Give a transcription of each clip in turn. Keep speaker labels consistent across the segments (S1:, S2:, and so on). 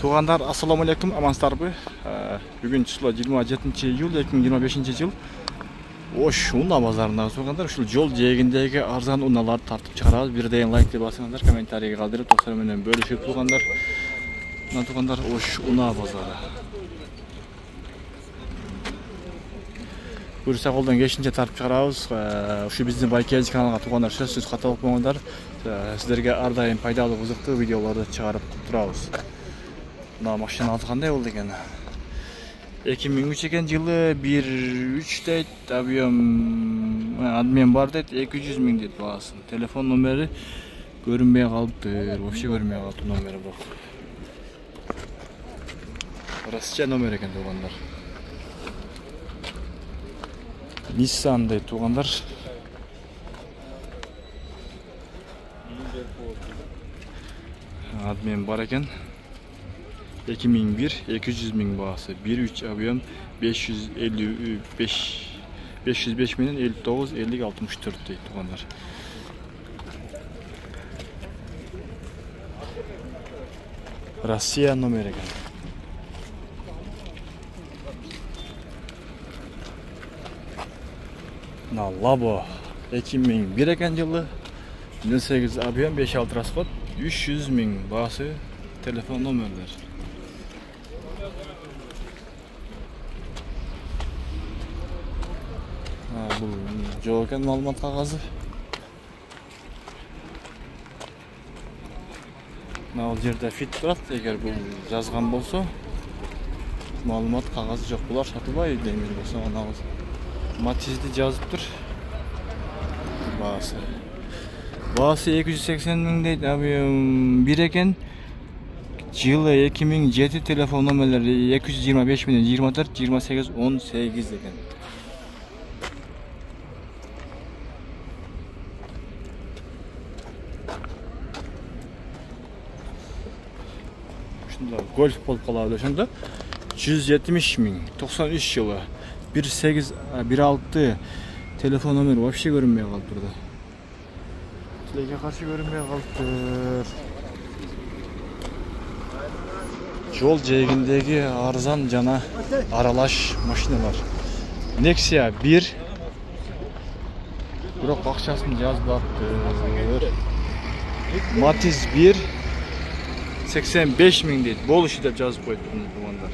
S1: Tuğanlar, assalamu alaikum, amansızlarбы. Бүгін число 27 июль 2025 жыл. Ош уна базарында туғандар, ушул жол жээгиндеги арзан уналарды тартып чыгарабыз. Бирден лайк деп басыңыздар, комментарийге калтырып, достор менен бөлүшүп туғандар. Мына туғандар Ош уна базары. Буюрса колдон келишинче тартып чыгарабыз. Ушу биздин Байкеж каналга туғандар сөзсүз каталып болуңуздар. Сиздерге ар дайым пайдалуу, кызыктуу видеолорду чыгарып турабыз. Мына машина аты кандай болду экен? 2003 экен жылы 1.3 дейт, объем адмен бар дейт, 200 000 дейт баасын. Телефон номери көрүнбөй калыптыр, вообще көрүнбөй калыптыр номери бирок. Россия номер экен тугандар. Nissan дейт тугандар. Адмен бар экен. 2001 200 000 бағасы, 1.3 объем 505 менен 59 50 64 дейт тугандар. Россия номер экен. На Лабо 2001 экен жылы, 18 объем 5.6 расход, 300 000 бағасы, телефон номерлер. Бұл жоқ екен маалымат қағазы. Мына жерде фит тұрады, егер бұл жазған болса, маалымат қағазы жоқ, бұлар сатылбайды дейміз болса, матизді жазып тұр. Бағасы 280 000 дейт, объем 1 екен. Жылы 2007, телефон номерлері 225 менен 24 28 18 екен. Golf болып қалады ошондо 170 000 93 жылы 16 телефон номер вообще көрүнбөй калыптыр да. Тилеге каршы көрүнбөй калыптыр. Жол жээгиндеги арзан жана аралаш машиналар. Nexia 1 бирок акчасын жазбаптыр. Matiz 1 85 000 дейт, болушу деп жазып койду тугандар.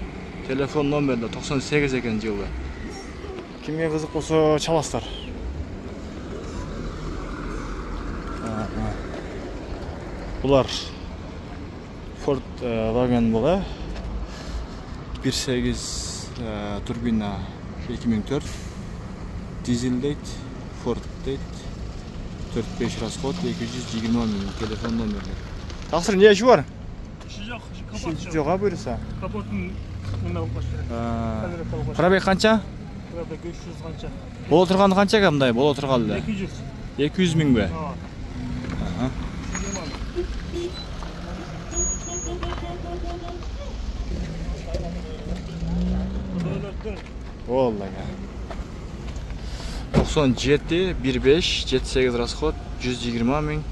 S1: Телефон номери 98 экен жылы. Кимге кызык болсо чаластар. Булар Ford Wagon bola. 1.8 турбина 2004. Дизель дейт, Ford дейт. 4-5 расход, 220 000 телефон номери. Таксыр не işi var? Жоқ, бұйырса.
S2: Капотын мына қошыр.
S1: Пробег қанша?
S2: Пробег 300 қанша.
S1: Бол отырғаны қанша қамдай? Бол отырғаны? 200 000 бе? Оллага. 97 15 78 расход 120 000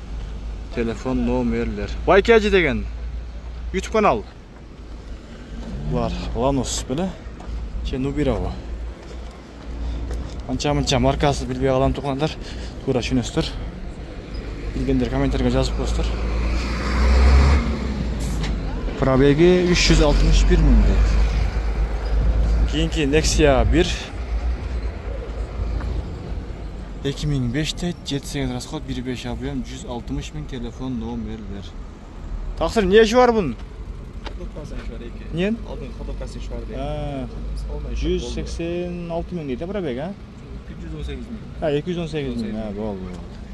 S1: телефон номерлер. Байкеji деген YouTube канал. Var, Lanos böyle. Nubirova. Ança markası bilbey kalan tuğanlar. Tuğra düşünüstür. Bilgenler komentarga жазып koyustur. Probegi 361 000 deyt. Keyinki Nexia 1 2005 deyt, 78 расход, 1.5 объем, 160 000 telefon номерлер. Taksir ne işi var bunun? Niye?
S2: Aldın kodokası iş var diye.
S1: 186 000 deydi probeg ha?
S2: 218 000.
S1: Ha 218 000 ha, oldu.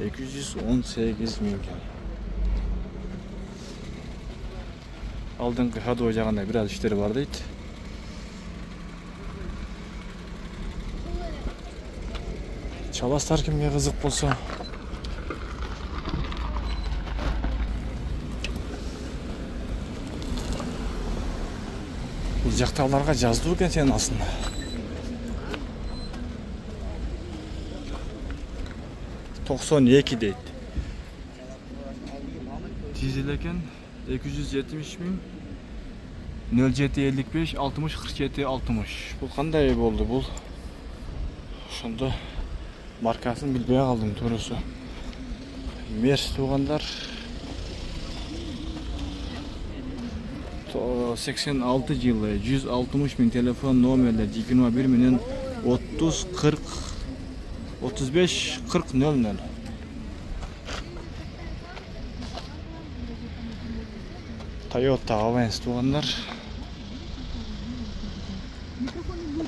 S1: 218 000. Aldığın hadi ocağında biraz işleri var deydi. Çalaslar kimge kızık bolsa. Бұл жақтауларға жазды екен сен аslında. $92 deydi. Dizel eкен 270 000 0755 60 47 60. Бұл қандай болды бұл? Ошондо маркасын билбей калдым туурусу. Мерс туугандар 86 жылы 160 000 телефон номерлер 21 менен 30 40 35 40 00. Toyota Avensis tуугандар.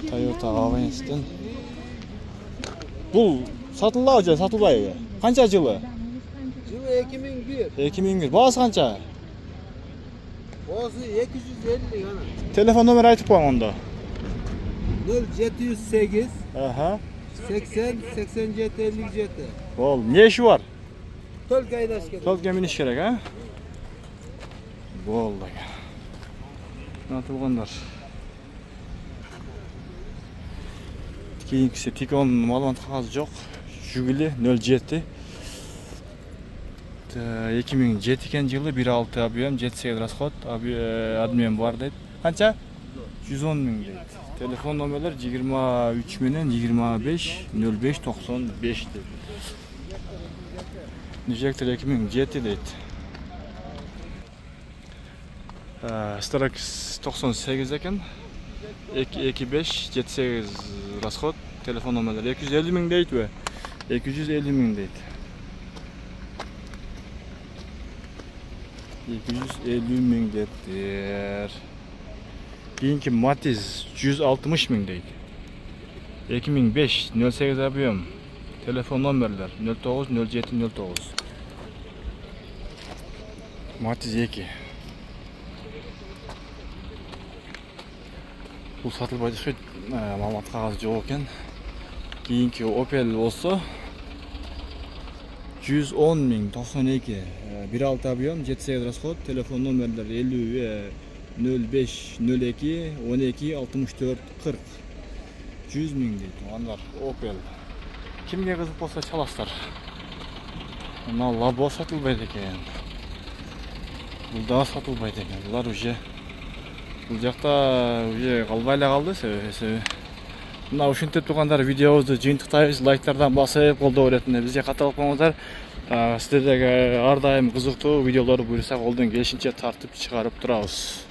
S1: Toyota Avens'ten. Бул сатылабы же сатылбайбы? Канча жылы?
S3: Жылы 2001.
S1: 2001. Баасы канча?
S3: Баасы 250 гана.
S1: Телефон номер айтып коюң онда.
S3: 0708
S1: Аха.
S3: 80 87 57.
S1: Ол не işi var?
S3: Только айдаш керек.
S1: Толка миниш керек, а? Болды. Натылғандар. Кейінгісі тек оның малымат қағазы жоқ. Жүгілі 07. 2007 кен жылы 1.6 объем, 7.8 расход, адмен бар дейді. Қанша? 110 000 дейді. Телефон номерлер 23 менен 25 05 95 дейді. Инжектор 2007 дейді. Старекс 98 екен. 25 78 расход. Телефон номерлер 250 000 дейді бе? 250 000 дейді. 250 000 dediler. Keyinki Matiz 160 000 deydi. 2005 08 объем. Telefon номерлер 09 07 09. Matiz 2. Бұл сатылбайды сөйт малымат қағазы жоқ екен. Кейінгі Opel болса 110 092 1.6 объем, 7.8 расход, телефон номерлер 50 05 02 12 64 40. 100 000 дейді. Onlar Opel. Kimге қызық болса çalaslar. Мына Labo сатылбайды екен. Бұл да сатылбайды екен. Бұлар уже бұл жақта уже қалбайлы қалды себебі. Мына ушинтип тургандар видеобузду жыйынтыктайбыз, лайктардан басып колдоо беретине бизге катталып коңуздар. Сиздерге ар дайым кызыктуу видеолор буйрса колдон келишинче тартып чыгарып турабыз.